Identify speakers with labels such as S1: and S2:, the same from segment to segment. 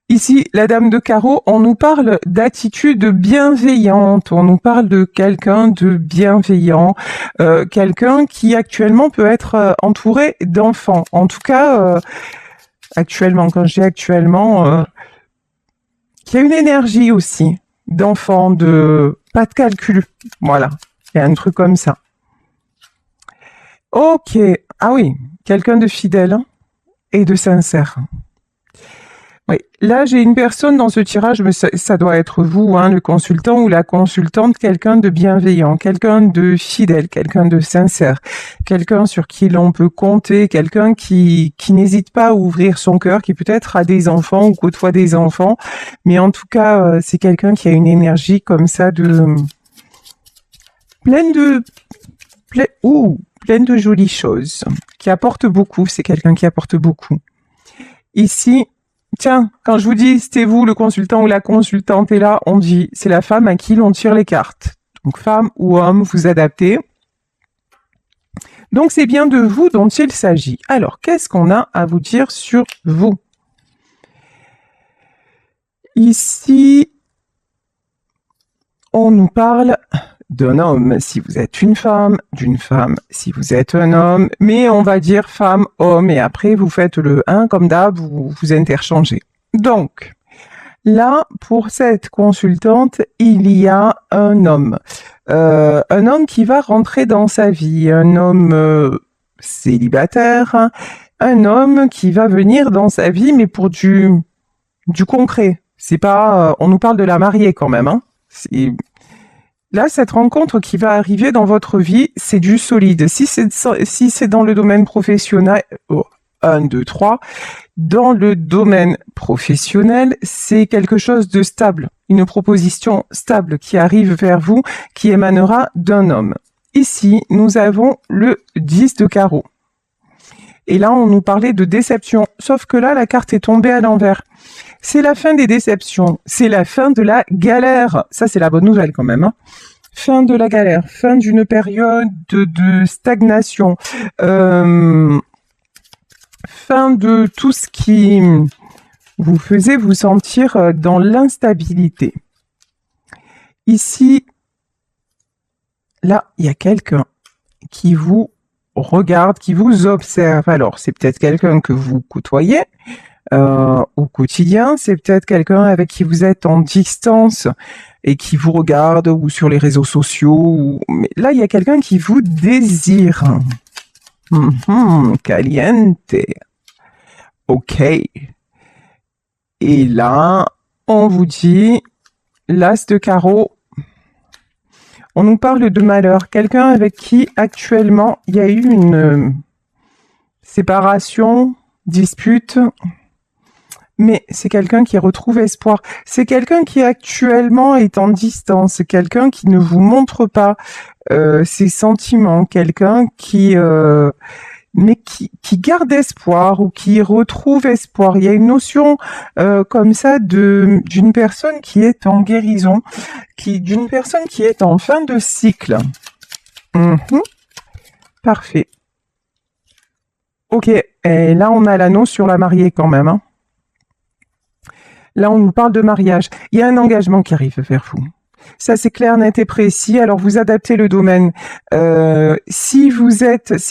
S1: Ici, la dame de carreau, on nous parle d'attitude bienveillante, on nous parle de quelqu'un de bienveillant, quelqu'un qui actuellement peut être entouré d'enfants. En tout cas, actuellement, quand je dis actuellement, qui a une énergie aussi d'enfant, de pas de calcul. Voilà, il y a un truc comme ça. Ok, ah oui, quelqu'un de fidèle hein, et de sincère. Oui, là j'ai une personne dans ce tirage, mais ça doit être vous, hein, le consultant ou la consultante, quelqu'un de bienveillant, quelqu'un de fidèle, quelqu'un de sincère, quelqu'un sur qui l'on peut compter, quelqu'un qui n'hésite pas à ouvrir son cœur, qui peut-être a des enfants ou côtoie des enfants, mais en tout cas c'est quelqu'un qui a une énergie comme ça de pleine de pleine de jolies choses, qui apporte beaucoup. C'est quelqu'un qui apporte beaucoup. Ici. Tiens, quand je vous dis c'était vous le consultant ou la consultante est là, on dit c'est la femme à qui l'on tire les cartes. Donc femme ou homme, vous adaptez. Donc c'est bien de vous dont il s'agit. Alors qu'est-ce qu'on a à vous dire sur vous? Ici, on nous parle d'un homme si vous êtes une femme, d'une femme si vous êtes un homme, mais on va dire femme, homme, et après vous faites le 1 comme d'hab, vous interchangez. Donc, là, pour cette consultante, il y a un homme qui va rentrer dans sa vie, un homme célibataire, un homme qui va venir dans sa vie, mais pour du concret. C'est pas, on nous parle de la mariée quand même, hein. Là, cette rencontre qui va arriver dans votre vie, c'est du solide. Si c'est dans le domaine professionnel, 1, 2, 3, dans le domaine professionnel, c'est quelque chose de stable, une proposition stable qui arrive vers vous, qui émanera d'un homme. Ici, nous avons le 10 de carreau. Et là, on nous parlait de déception, sauf que là, la carte est tombée à l'envers. C'est la fin des déceptions, c'est la fin de la galère. Ça, c'est la bonne nouvelle quand même. Hein. Fin de la galère, fin d'une période de stagnation, fin de tout ce qui vous faisait vous sentir dans l'instabilité. Ici, là, il y a quelqu'un qui vous regarde, qui vous observe. Alors, c'est peut-être quelqu'un que vous côtoyez, au quotidien, c'est peut-être quelqu'un avec qui vous êtes en distance et qui vous regarde ou sur les réseaux sociaux. Mais là, il y a quelqu'un qui vous désire. Caliente. Ok. Et là, on vous dit, l'as de carreau, on nous parle de malheur. Quelqu'un avec qui actuellement il y a eu une séparation, dispute, mais c'est quelqu'un qui retrouve espoir. C'est quelqu'un qui actuellement est en distance, c'est quelqu'un qui ne vous montre pas ses sentiments, quelqu'un qui garde espoir ou qui retrouve espoir. Il y a une notion comme ça d'une personne qui est en guérison, d'une personne qui est en fin de cycle. Parfait. Ok, et là on a l'anneau sur la mariée quand même. Hein. Là, on nous parle de mariage. Il y a un engagement qui arrive vers vous. Ça, c'est clair, net et précis. Alors, vous adaptez le domaine. Si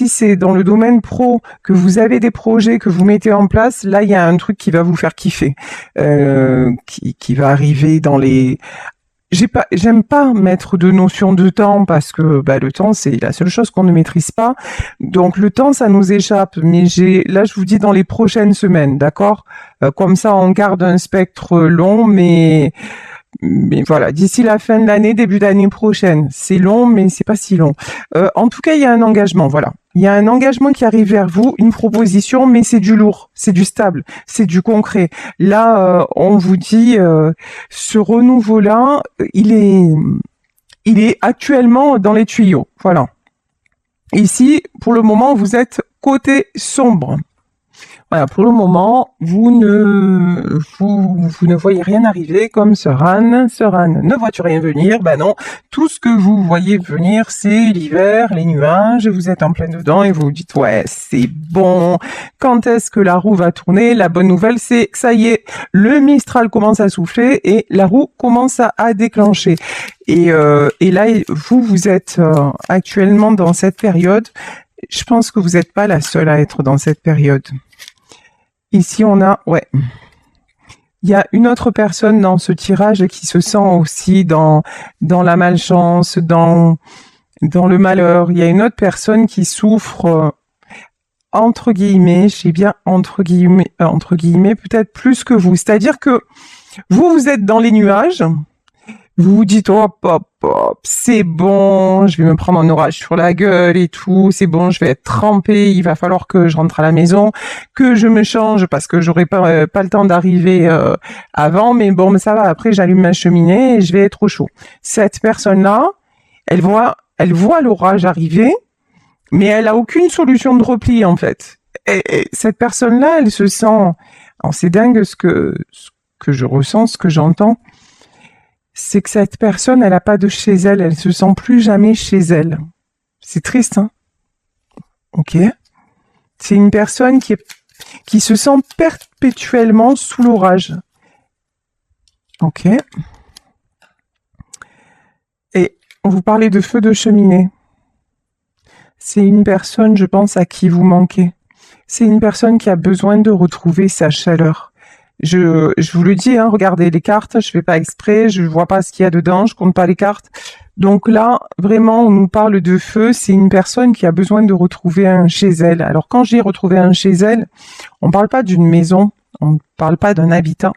S1: c'est dans le domaine pro, que vous avez des projets que vous mettez en place, là, il y a un truc qui va vous faire kiffer, qui va arriver dans les... J'aime pas mettre de notion de temps parce que le temps c'est la seule chose qu'on ne maîtrise pas. Donc le temps ça nous échappe. Mais là je vous dis dans les prochaines semaines, d'accord. Comme ça on garde un spectre long, mais voilà, d'ici la fin de l'année, début d'année prochaine. C'est long, mais c'est pas si long. En tout cas, il y a un engagement, voilà. Il y a un engagement qui arrive vers vous, une proposition, mais c'est du lourd, c'est du stable, c'est du concret. Là, on vous dit, ce renouveau-là, il est actuellement dans les tuyaux, voilà. Ici, pour le moment, vous êtes côté sombre. Voilà, pour le moment, vous ne voyez rien arriver comme Sereine. Sereine, ne vois-tu rien venir? Ben non, tout ce que vous voyez venir, c'est l'hiver, les nuages, vous êtes en plein dedans et vous vous dites, ouais, c'est bon. Quand est-ce que la roue va tourner? La bonne nouvelle, c'est que ça y est, le Mistral commence à souffler et la roue commence à déclencher. Et là, vous êtes actuellement dans cette période. Je pense que vous n'êtes pas la seule à être dans cette période. Ici, on a, ouais, il y a une autre personne dans ce tirage qui se sent aussi dans la malchance, dans le malheur. Il y a une autre personne qui souffre, entre guillemets, je sais bien entre guillemets, peut-être plus que vous. C'est-à-dire que vous êtes dans les nuages. Vous vous dites, hop, hop, hop, c'est bon, je vais me prendre un orage sur la gueule et tout, c'est bon, je vais être trempée, il va falloir que je rentre à la maison, que je me change parce que j'aurai pas le temps d'arriver avant, mais bon, mais ça va, après j'allume ma cheminée et je vais être au chaud. Cette personne-là, elle voit l'orage arriver, mais elle a aucune solution de repli en fait. Et cette personne-là, elle se sent, alors c'est dingue ce que je ressens, ce que j'entends, c'est que cette personne, elle a pas de chez elle, elle se sent plus jamais chez elle. C'est triste, hein? Ok. C'est une personne qui se sent perpétuellement sous l'orage. Ok. Et on vous parlait de feu de cheminée. C'est une personne, je pense, à qui vous manquez. C'est une personne qui a besoin de retrouver sa chaleur. Je vous le dis, hein, regardez les cartes, je fais pas exprès, je vois pas ce qu'il y a dedans, je compte pas les cartes. Donc là, vraiment, on nous parle de feu, c'est une personne qui a besoin de retrouver un chez elle. Alors quand j'ai retrouvé un chez elle, on parle pas d'une maison, on parle pas d'un habitat.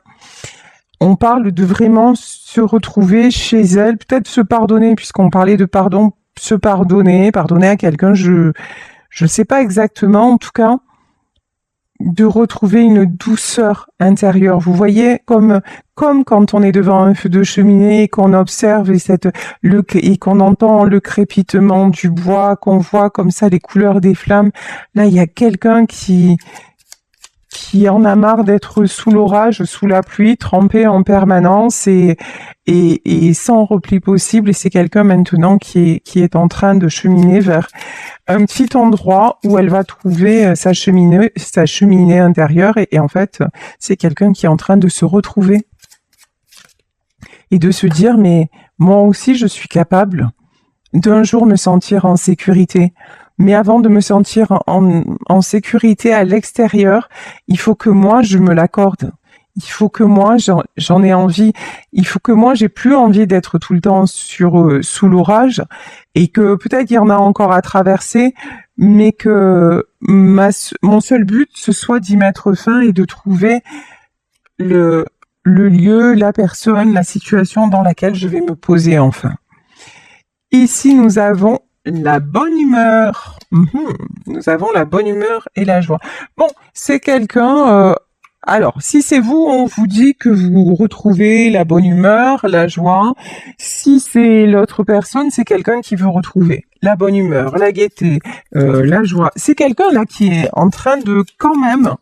S1: On parle de vraiment se retrouver chez elle, peut-être se pardonner, puisqu'on parlait de pardon, se pardonner à quelqu'un, je sais pas exactement, en tout cas, de retrouver une douceur intérieure. Vous voyez, comme quand on est devant un feu de cheminée et qu'on observe et qu'on entend le crépitement du bois, qu'on voit comme ça les couleurs des flammes. Là, il y a quelqu'un qui en a marre d'être sous l'orage, sous la pluie, trempé en permanence et sans repli possible. Et c'est quelqu'un maintenant qui est en train de cheminer vers un petit endroit où elle va trouver sa cheminée intérieure. Et en fait, c'est quelqu'un qui est en train de se retrouver et de se dire, mais moi aussi, je suis capable d'un jour me sentir en sécurité. Mais avant de me sentir en sécurité à l'extérieur, il faut que moi, je me l'accorde. Il faut que moi, j'en ai envie. Il faut que moi, j'ai plus envie d'être tout le temps sous l'orage et que peut-être il y en a encore à traverser, mais que mon seul but, ce soit d'y mettre fin et de trouver le lieu, la personne, la situation dans laquelle je vais me poser enfin. Ici, nous avons la bonne humeur. Nous avons la bonne humeur et la joie. Bon, c'est quelqu'un... alors, si c'est vous, on vous dit que vous retrouvez la bonne humeur, la joie. Si c'est l'autre personne, c'est quelqu'un qui veut retrouver la bonne humeur, la gaieté, la joie. C'est quelqu'un là qui est en train de quand même...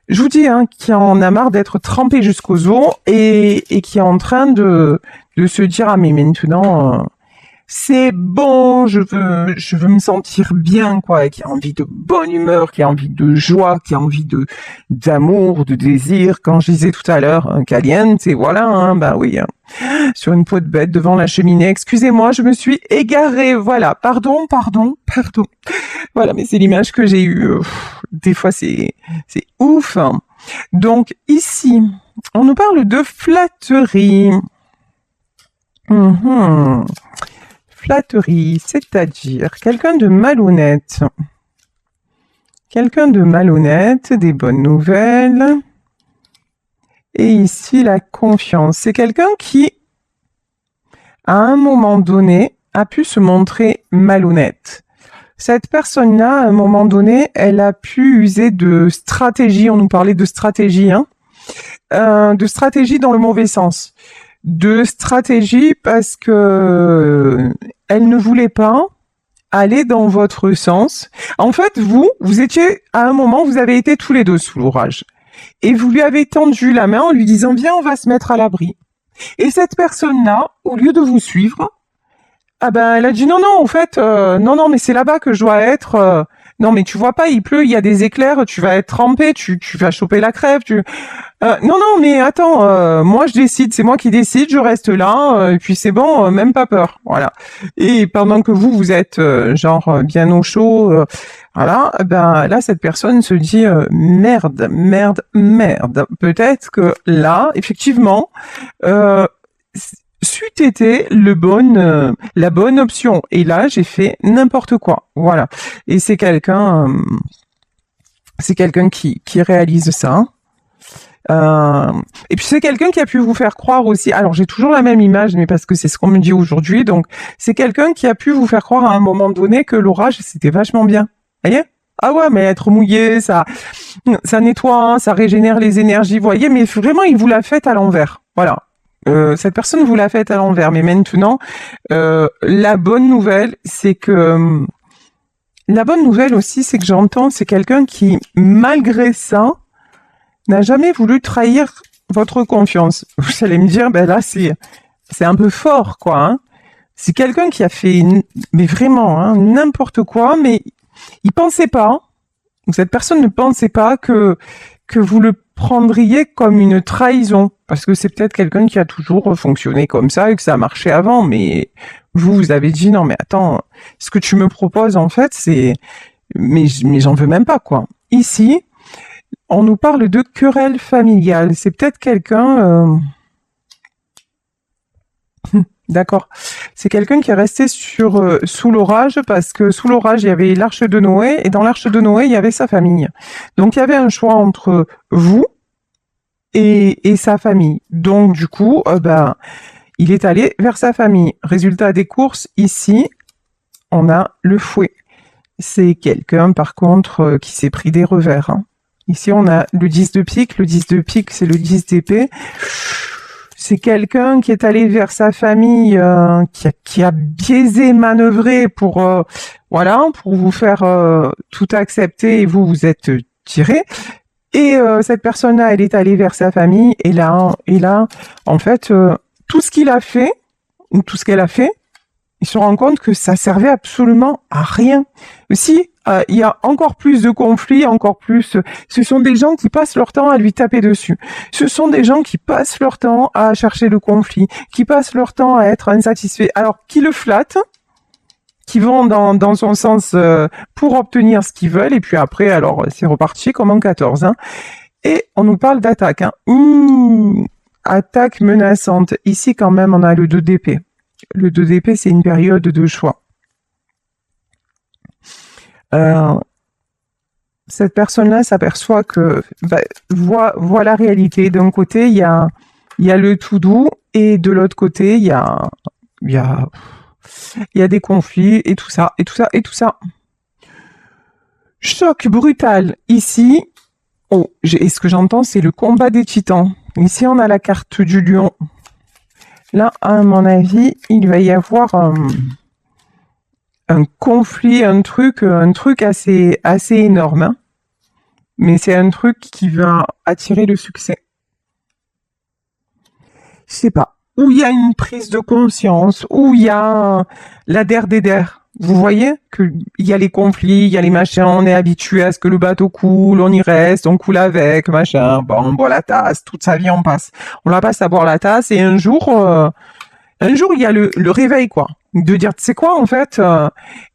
S1: Je vous dis, hein, qui en a marre d'être trempé jusqu'aux os et qui est en train de se dire, ah mais maintenant... c'est bon, je veux me sentir bien, quoi, qui a envie de bonne humeur, qui a envie de joie, qui a envie d'amour, de désir. Quand je disais tout à l'heure, caliente, et voilà, hein, bah oui, hein, sur une peau de bête devant la cheminée. Excusez-moi, je me suis égarée, voilà, pardon. Voilà, mais c'est l'image que j'ai eue. Des fois, c'est ouf. Hein. Donc, ici, on nous parle de flatterie. Flatterie, c'est-à-dire quelqu'un de malhonnête. Quelqu'un de malhonnête, des bonnes nouvelles. Et ici, la confiance. C'est quelqu'un qui, à un moment donné, a pu se montrer malhonnête. Cette personne-là, à un moment donné, elle a pu user de stratégie. On nous parlait de stratégie, hein. De stratégie dans le mauvais sens. De stratégie parce que elle ne voulait pas aller dans votre sens. En fait, vous étiez, à un moment, vous avez été tous les deux sous l'orage. Et vous lui avez tendu la main en lui disant, viens, on va se mettre à l'abri. Et cette personne-là, au lieu de vous suivre, ah ben, elle a dit, non, non, en fait, non, mais c'est là-bas que je dois être. Non, mais tu vois pas, il pleut, il y a des éclairs, tu vas être trempé, tu vas choper la crève, non, mais attends, moi je décide, c'est moi qui décide, je reste là, et puis c'est bon, même pas peur, voilà. Et pendant que vous êtes bien au chaud, voilà, ben là cette personne se dit merde, merde, merde. Peut-être que là, effectivement, euh, c'eût été la bonne option. Et là, j'ai fait n'importe quoi, voilà. Et c'est quelqu'un qui réalise ça. Et puis c'est quelqu'un qui a pu vous faire croire aussi. Alors j'ai toujours la même image, mais parce que c'est ce qu'on me dit aujourd'hui. Donc c'est quelqu'un qui a pu vous faire croire à un moment donné que l'orage c'était vachement bien. Vous voyez? Ah ouais, mais être mouillé, ça nettoie, ça régénère les énergies. Vous voyez? Mais vraiment, il vous l'a fait à l'envers. Voilà. Cette personne vous l'a fait à l'envers. Mais maintenant, la bonne nouvelle, c'est que la bonne nouvelle aussi, c'est que j'entends, c'est quelqu'un qui, malgré ça, n'a jamais voulu trahir votre confiance. Vous allez me dire, ben là, c'est un peu fort, quoi. Hein. C'est quelqu'un qui a fait, mais vraiment, hein, n'importe quoi, mais il pensait pas, donc cette personne ne pensait pas que vous le prendriez comme une trahison, parce que c'est peut-être quelqu'un qui a toujours fonctionné comme ça et que ça a marché avant, mais vous avez dit, non, mais attends, ce que tu me proposes, en fait, mais j'en veux même pas, quoi. Ici, on nous parle de querelle familiale. C'est peut-être quelqu'un... D'accord. C'est quelqu'un qui est resté sous l'orage parce que sous l'orage, il y avait l'arche de Noé et dans l'arche de Noé, il y avait sa famille. Donc, il y avait un choix entre vous et sa famille. Donc, du coup, il est allé vers sa famille. Résultat des courses, ici, on a le fouet. C'est quelqu'un, par contre, qui s'est pris des revers. Hein. Ici, on a le 10 de pique. Le 10 de pique, c'est le 10 d'épée. C'est quelqu'un qui est allé vers sa famille, qui a biaisé, manœuvré pour vous faire tout accepter et vous êtes tiré. Et cette personne-là, elle est allée vers sa famille et là, en fait, tout ce qu'il a fait ou tout ce qu'elle a fait, il se rend compte que ça servait absolument à rien. Si il y a encore plus de conflits, encore plus, ce sont des gens qui passent leur temps à lui taper dessus. Ce sont des gens qui passent leur temps à chercher le conflit, qui passent leur temps à être insatisfaits. Alors, qui le flattent, qui vont dans son sens pour obtenir ce qu'ils veulent, et puis après, alors, c'est reparti comme en 14. Hein. Et on nous parle d'attaque. Hein. Ouh, attaque menaçante. Ici, quand même, on a le 2 d'épée. Le 2 d'épée, c'est une période de choix. Cette personne-là s'aperçoit que voit la réalité. D'un côté, il y a le tout doux, et de l'autre côté, il y a des conflits et tout ça, et tout ça, et tout ça. Choc brutal ici. Oh, et ce que j'entends, c'est le combat des titans. Ici, on a la carte du lion. Là, à mon avis, il va y avoir un conflit, un truc assez énorme. Hein. Mais c'est un truc qui va attirer le succès. Je sais pas. Où il y a une prise de conscience, où il y a la der des der. Vous voyez qu'il y a les conflits, il y a les machins, on est habitué à ce que le bateau coule, on y reste, on coule avec, machin, bon, on boit la tasse, toute sa vie on passe. On la passe à boire la tasse et un jour il y a le réveil, quoi. De dire, tu sais quoi, en fait,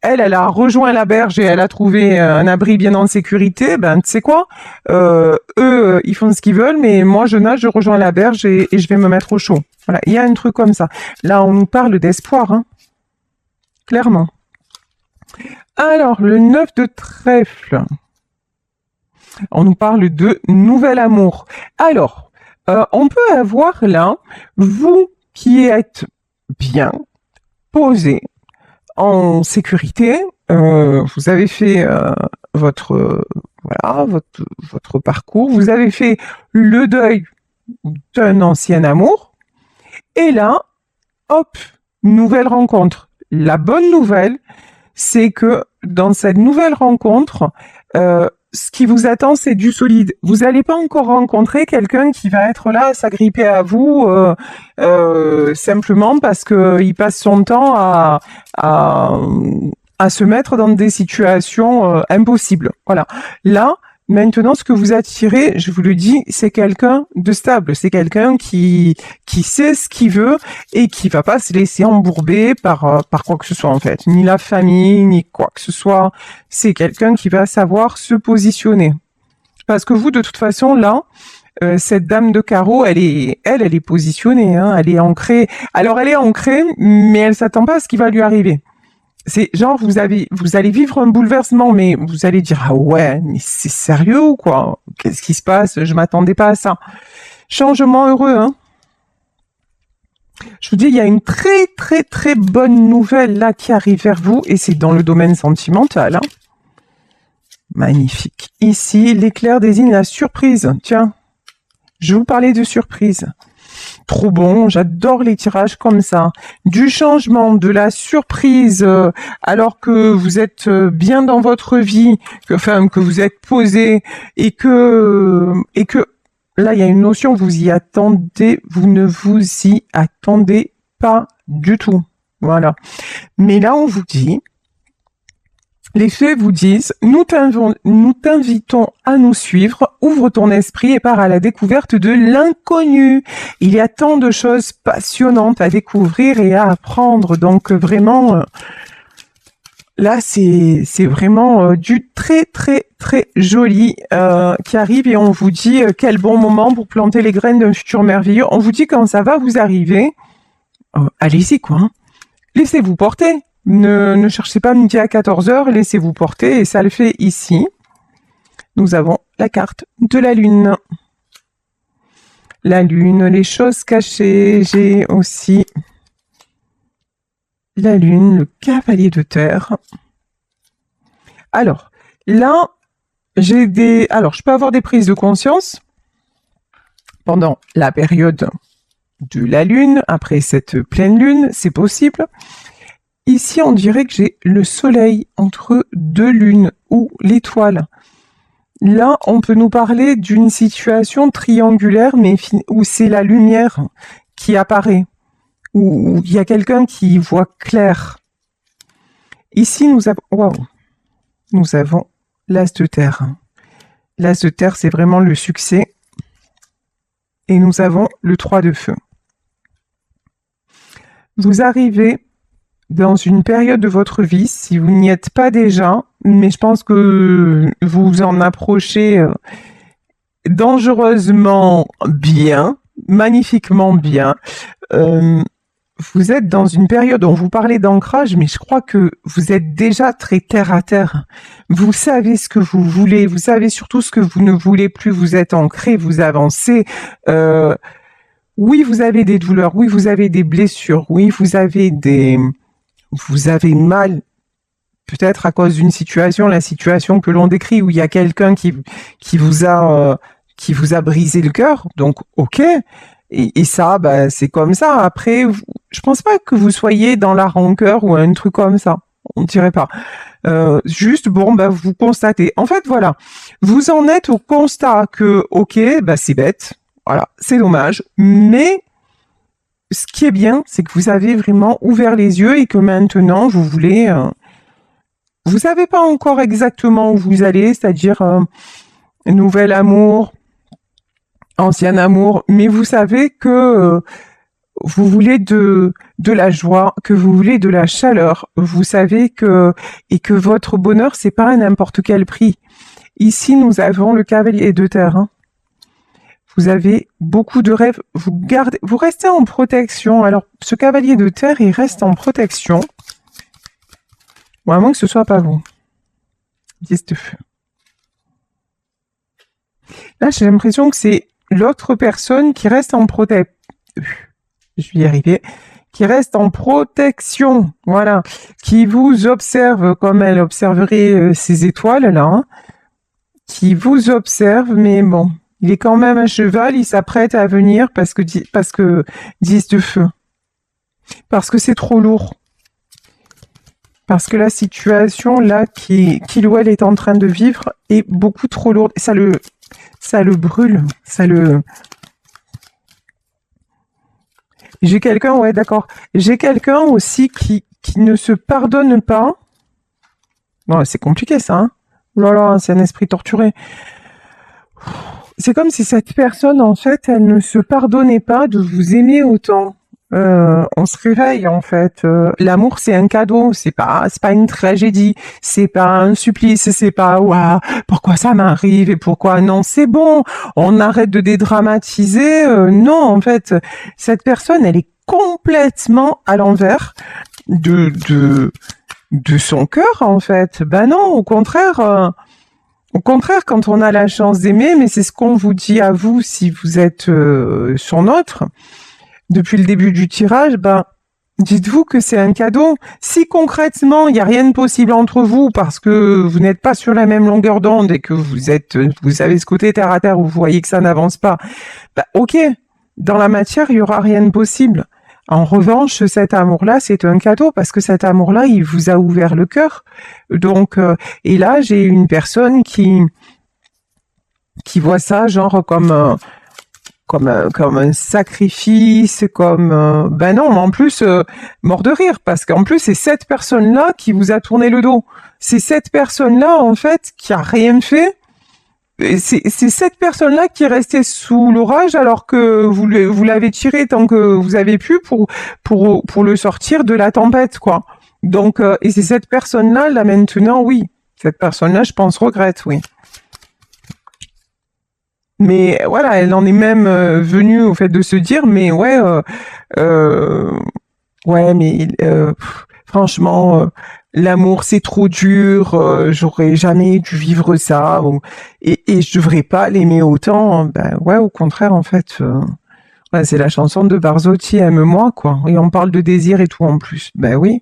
S1: elle a rejoint la berge et elle a trouvé un abri bien en sécurité. Ben, tu sais quoi, eux, ils font ce qu'ils veulent, mais moi, je nage, je rejoins la berge et je vais me mettre au chaud. Voilà, il y a un truc comme ça. Là, on nous parle d'espoir, hein. Clairement. Alors, le 9 de trèfle. On nous parle de nouvel amour. Alors, on peut avoir là, vous qui êtes bien posé, en sécurité, vous avez fait votre parcours, vous avez fait le deuil d'un ancien amour, et là, hop, nouvelle rencontre. La bonne nouvelle, c'est que dans cette nouvelle rencontre, ce qui vous attend, c'est du solide. Vous n'allez pas encore rencontrer quelqu'un qui va être là à s'agripper à vous simplement parce que il passe son temps à se mettre dans des situations impossibles. Voilà. Là, maintenant, ce que vous attirez, je vous le dis, c'est quelqu'un de stable. C'est quelqu'un qui sait ce qu'il veut et qui va pas se laisser embourber par quoi que ce soit, en fait. Ni la famille, ni quoi que ce soit. C'est quelqu'un qui va savoir se positionner. Parce que vous, de toute façon, là, cette dame de carreau, elle est positionnée, hein, elle est ancrée. Alors, elle est ancrée, mais elle s'attend pas à ce qui va lui arriver. C'est genre, vous allez vivre un bouleversement, mais vous allez dire, ah ouais, mais c'est sérieux ou quoi? Qu'est-ce qui se passe? Je m'attendais pas à ça. Changement heureux, hein. Je vous dis, il y a une très, très, très bonne nouvelle là qui arrive vers vous, et c'est dans le domaine sentimental, hein. Magnifique. Ici, l'éclair désigne la surprise. Tiens, je vais vous parler de surprise. Trop bon, j'adore les tirages comme ça. Du changement, de la surprise, alors que vous êtes bien dans votre vie, que vous êtes posé et que là il y a une notion, vous y attendez, vous ne vous y attendez pas du tout. Voilà. Mais là on vous dit, les faits vous disent, nous t'invitons à nous suivre, ouvre ton esprit et pars à la découverte de l'inconnu. Il y a tant de choses passionnantes à découvrir et à apprendre. Donc vraiment, là c'est vraiment du très très très joli qui arrive et on vous dit quel bon moment pour planter les graines d'un futur merveilleux. On vous dit quand ça va vous arriver, allez-y quoi, hein. Laissez-vous porter. Ne cherchez pas midi à 14h, laissez-vous porter, et ça le fait ici. Nous avons la carte de la Lune. La Lune, les choses cachées, j'ai aussi la Lune, le cavalier de terre. Alors, là, je peux avoir des prises de conscience pendant la période de la Lune, après cette pleine Lune, c'est possible. Ici, on dirait que j'ai le soleil entre deux lunes ou l'étoile. Là, on peut nous parler d'une situation triangulaire, mais où c'est la lumière qui apparaît, où il y a quelqu'un qui voit clair. Ici, nous avons l'as de terre. L'as de terre, c'est vraiment le succès. Et nous avons le 3 de feu. Vous arrivez dans une période de votre vie, si vous n'y êtes pas déjà, mais je pense que vous en approchez dangereusement bien, magnifiquement bien. Vous êtes dans une période, on vous parlait d'ancrage, mais je crois que vous êtes déjà très terre à terre. Vous savez ce que vous voulez, vous savez surtout ce que vous ne voulez plus, vous êtes ancré, vous avancez. Oui, vous avez des douleurs, oui, vous avez des blessures, oui, vous avez mal, peut-être à cause d'une situation, la situation que l'on décrit où il y a quelqu'un qui vous a brisé le cœur. Donc, ok. Et ça, bah, c'est comme ça. Après, je pense pas que vous soyez dans la rancœur ou un truc comme ça. On dirait pas. Juste, bon, bah, vous constatez. En fait, voilà. Vous en êtes au constat que, ok, bah, c'est bête. Voilà. C'est dommage. Mais, ce qui est bien, c'est que vous avez vraiment ouvert les yeux et que maintenant, vous voulez... vous savez pas encore exactement où vous allez, c'est-à-dire nouvel amour, ancien amour, mais vous savez que vous voulez de la joie, que vous voulez de la chaleur. Vous savez que votre bonheur, c'est pas à n'importe quel prix. Ici, nous avons le cavalier de terre. Hein. Vous avez beaucoup de rêves, vous restez en protection. Alors, ce cavalier de terre, il reste en protection. Ou à moins que ce soit pas vous. 10 de feu. Là, j'ai l'impression que c'est l'autre personne qui reste en protection. Je vais y arriver. Qui reste en protection. Voilà. Qui vous observe comme elle observerait ces étoiles, là. Hein. Qui vous observe, mais bon. Il est quand même à cheval, il s'apprête à venir parce que 10 de feu. Parce que c'est trop lourd. Parce que la situation là qu'il ou elle est en train de vivre est beaucoup trop lourde. Ça le brûle. J'ai quelqu'un, ouais, d'accord. J'ai quelqu'un aussi qui ne se pardonne pas. Non, c'est compliqué ça, hein. Oh là là, c'est un esprit torturé. C'est comme si cette personne, en fait, elle ne se pardonnait pas de vous aimer autant. On se réveille en fait. L'amour c'est un cadeau, c'est pas une tragédie, c'est pas un supplice, c'est pas ouah pourquoi ça m'arrive et pourquoi non, c'est bon, on arrête de dédramatiser. Non en fait, cette personne elle est complètement à l'envers de son cœur en fait. Ben non, au contraire. Au contraire, quand on a la chance d'aimer, mais c'est ce qu'on vous dit à vous si vous êtes sur notre. Depuis le début du tirage, ben, dites-vous que c'est un cadeau. Si concrètement, il n'y a rien de possible entre vous parce que vous n'êtes pas sur la même longueur d'onde et que vous avez ce côté terre à terre où vous voyez que ça n'avance pas, ben, ok. Dans la matière, il y aura rien de possible. En revanche, cet amour-là, c'est un cadeau parce que cet amour-là, il vous a ouvert le cœur. Donc, et là, j'ai une personne qui voit ça genre comme un sacrifice, ben non, mais en plus mort de rire parce qu'en plus c'est cette personne-là qui vous a tourné le dos. C'est cette personne-là en fait qui a rien fait. C'est cette personne-là qui est restée sous l'orage alors que vous l'avez tiré tant que vous avez pu pour le sortir de la tempête quoi. Donc et c'est cette personne-là là maintenant oui, cette personne-là je pense regrette oui. Mais voilà, elle en est même venue au fait de se dire, mais ouais, ouais, mais franchement, l'amour c'est trop dur, j'aurais jamais dû vivre ça, et je devrais pas l'aimer autant. Ben ouais, au contraire, en fait, ouais, c'est la chanson de Barzotti, Aime-moi, quoi. Et on parle de désir et tout en plus. Ben oui.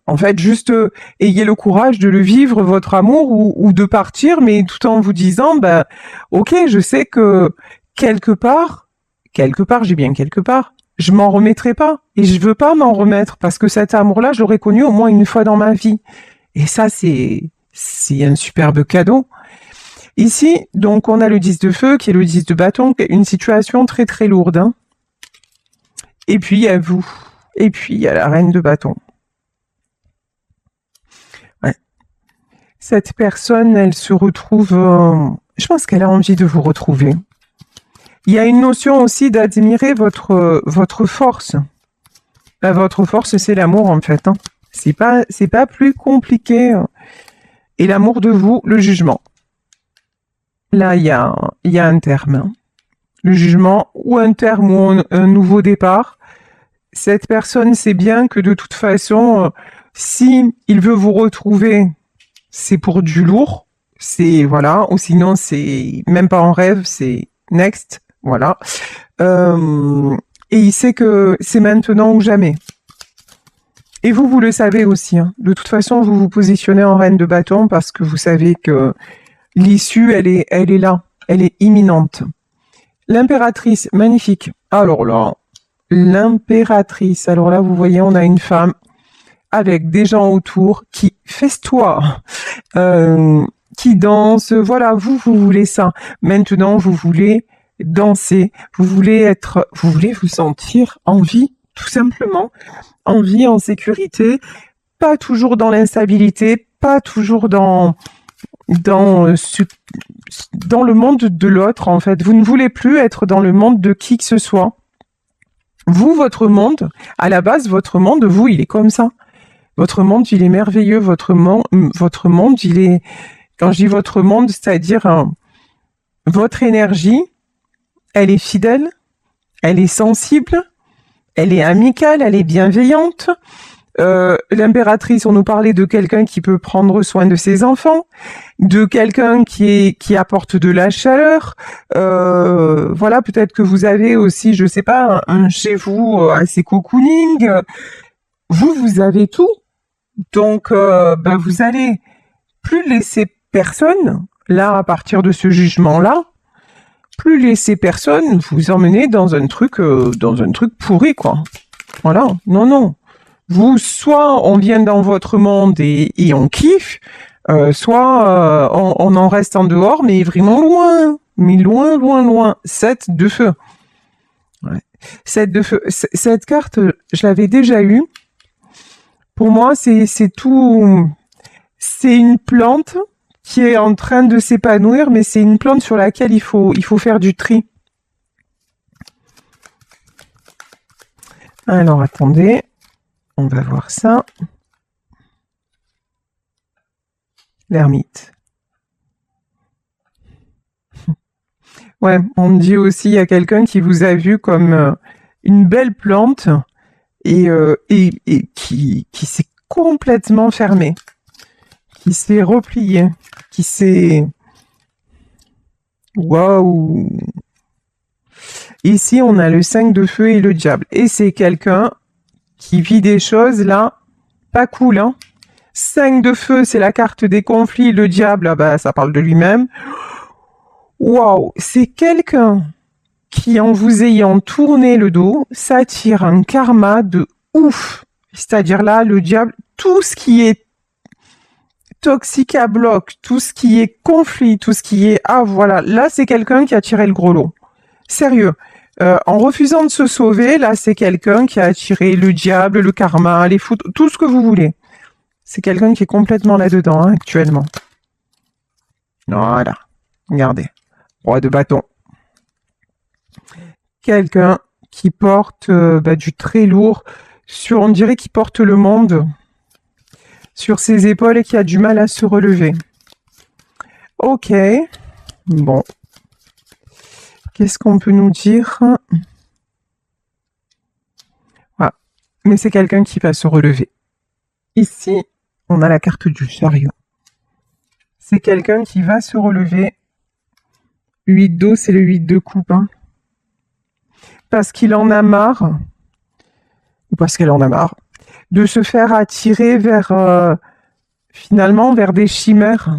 S1: En fait, juste ayez le courage de le vivre, votre amour, ou de partir, mais tout en vous disant, bah, ok, je sais que quelque part, j'ai bien quelque part, je m'en remettrai pas. Et je veux pas m'en remettre, parce que cet amour-là, je l'aurais connu au moins une fois dans ma vie. Et ça, c'est un superbe cadeau. Ici, donc, on a le 10 de feu, qui est le 10 de bâton, une situation très très lourde. Hein. Et puis, il y a vous. Et puis, il y a la reine de bâton. Cette personne, elle se retrouve... je pense qu'elle a envie de vous retrouver. Il y a une notion aussi d'admirer votre force. Votre force, c'est l'amour, en fait. Hein. C'est pas plus compliqué. Et l'amour de vous, le jugement. Là, il y a un terme. Hein. Le jugement, ou un terme, ou un nouveau départ. Cette personne sait bien que de toute façon, si il veut vous retrouver... c'est pour du lourd, c'est voilà, ou sinon c'est même pas en rêve, c'est next, voilà. Et il sait que c'est maintenant ou jamais. Et vous le savez aussi. Hein. De toute façon, vous vous positionnez en reine de bâton parce que vous savez que l'issue, elle est là, elle est imminente. L'impératrice, magnifique. Alors là, l'impératrice. Alors là, vous voyez, on a une femme avec des gens autour qui festoient, qui dansent. Voilà, vous voulez ça. Maintenant, vous voulez danser. Vous voulez vous sentir en vie, tout simplement. En vie, en sécurité. Pas toujours dans l'instabilité, pas toujours dans le monde de l'autre, en fait. Vous ne voulez plus être dans le monde de qui que ce soit. Vous, votre monde, à la base, votre monde, vous, il est comme ça. Votre monde, il est merveilleux. Votre monde, il est... Quand je dis votre monde, c'est-à-dire votre énergie, elle est fidèle, elle est sensible, elle est amicale, elle est bienveillante. L'impératrice, on nous parlait de quelqu'un qui peut prendre soin de ses enfants, de quelqu'un qui apporte de la chaleur. Voilà, peut-être que vous avez aussi, je sais pas, un chez vous assez cocooning. Vous avez tout. Donc, vous allez plus laisser personne, là, à partir de ce jugement-là, plus laisser personne vous emmener dans un truc pourri, quoi. Voilà. Non. vous, soit on vient dans votre monde et on kiffe, soit on en reste en dehors, mais vraiment loin, mais loin, loin, loin. 7 de feu. Ouais. 7 de feu. Cette carte, je l'avais déjà eue. Pour moi, c'est tout. C'est une plante qui est en train de s'épanouir, mais c'est une plante sur laquelle il faut faire du tri. Alors, attendez. On va voir ça. L'ermite. Ouais, on me dit aussi, il y a quelqu'un qui vous a vu comme une belle plante et qui s'est complètement fermé, qui s'est replié, qui s'est... Waouh! Ici, on a le 5 de feu et le diable. Et c'est quelqu'un qui vit des choses, là, pas cool, hein. 5 de feu, c'est la carte des conflits. Le diable, ah bah, ça parle de lui-même. Waouh! C'est quelqu'un qui, en vous ayant tourné le dos, s'attire un karma de ouf. C'est-à-dire là, le diable, tout ce qui est toxique à bloc, tout ce qui est conflit, tout ce qui est... Ah voilà, là, c'est quelqu'un qui a tiré le gros lot. Sérieux. En refusant de se sauver, là, c'est quelqu'un qui a attiré le diable, le karma, les foudres, tout ce que vous voulez. C'est quelqu'un qui est complètement là-dedans, hein, actuellement. Voilà. Regardez. Roi de bâton. Quelqu'un qui porte du très lourd, on dirait qu'il porte le monde sur ses épaules et qui a du mal à se relever. Ok. Bon. Qu'est-ce qu'on peut nous dire? Voilà. Mais c'est quelqu'un qui va se relever. Ici, on a la carte du chariot. C'est quelqu'un qui va se relever. 8 d'eau, c'est le 8 de coupe. Hein. Parce qu'il en a marre, ou parce qu'elle en a marre, de se faire attirer vers, finalement, vers des chimères,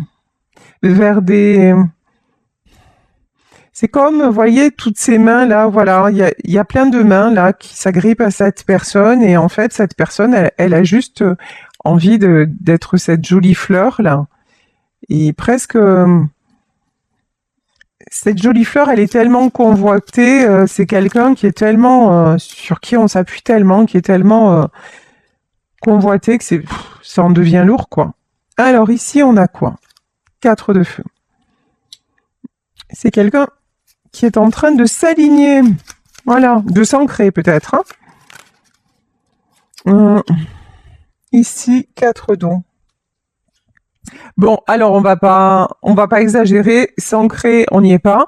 S1: vers des... C'est comme, vous voyez, toutes ces mains-là, voilà, il y a plein de mains, là, qui s'agrippent à cette personne, et en fait, cette personne, elle a juste envie d'être cette jolie fleur, là. Et presque... cette jolie fleur, elle est tellement convoitée, c'est quelqu'un qui est tellement... sur qui on s'appuie tellement, qui est tellement convoité que ça en devient lourd, quoi. Alors, ici, on a quoi? 4 de feu. C'est quelqu'un qui est en train de s'aligner, voilà, de s'ancrer peut-être. Hein. Ici, 4 d'eau. Bon, alors on va pas exagérer, s'ancrer, on n'y est pas.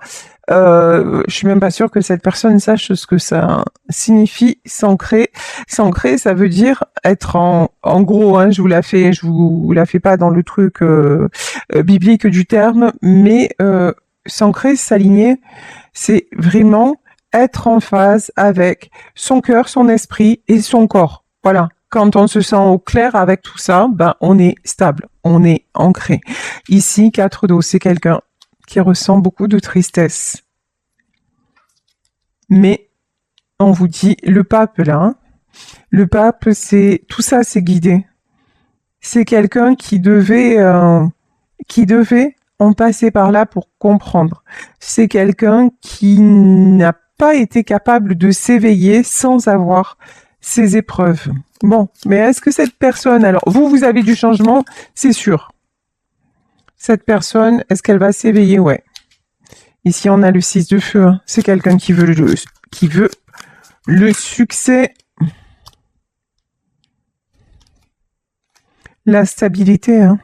S1: Je suis même pas sûre que cette personne sache ce que ça signifie s'ancrer. S'ancrer, ça veut dire être en gros, hein, je vous la fais pas dans le truc biblique du terme, mais s'ancrer, s'aligner, c'est vraiment être en phase avec son cœur, son esprit et son corps. Voilà. Quand on se sent au clair avec tout ça, ben on est stable, on est ancré. Ici, 4 d'eau, c'est quelqu'un qui ressent beaucoup de tristesse. Mais on vous dit, le pape là, hein, le pape, c'est tout ça, c'est guidé. C'est quelqu'un qui devait en passer par là pour comprendre. C'est quelqu'un qui n'a pas été capable de s'éveiller sans avoir ces épreuves. Bon, mais est-ce que cette personne, alors vous avez du changement, c'est sûr. Cette personne, est-ce qu'elle va s'éveiller? Ouais. Ici, on a le 6 de feu. Hein. C'est quelqu'un qui veut le succès, la stabilité. Hein.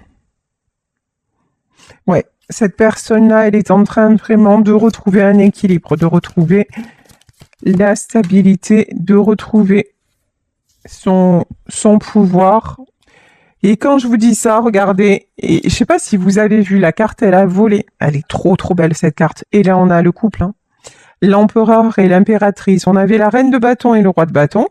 S1: Ouais, cette personne-là, elle est en train vraiment de retrouver un équilibre, de retrouver la stabilité, de retrouver son pouvoir. Et quand je vous dis ça, regardez, et je sais pas si vous avez vu la carte, elle a volé. Elle est trop belle cette carte. Et là, on a le couple, hein. L'empereur et l'impératrice. On avait la reine de bâton et le roi de bâton.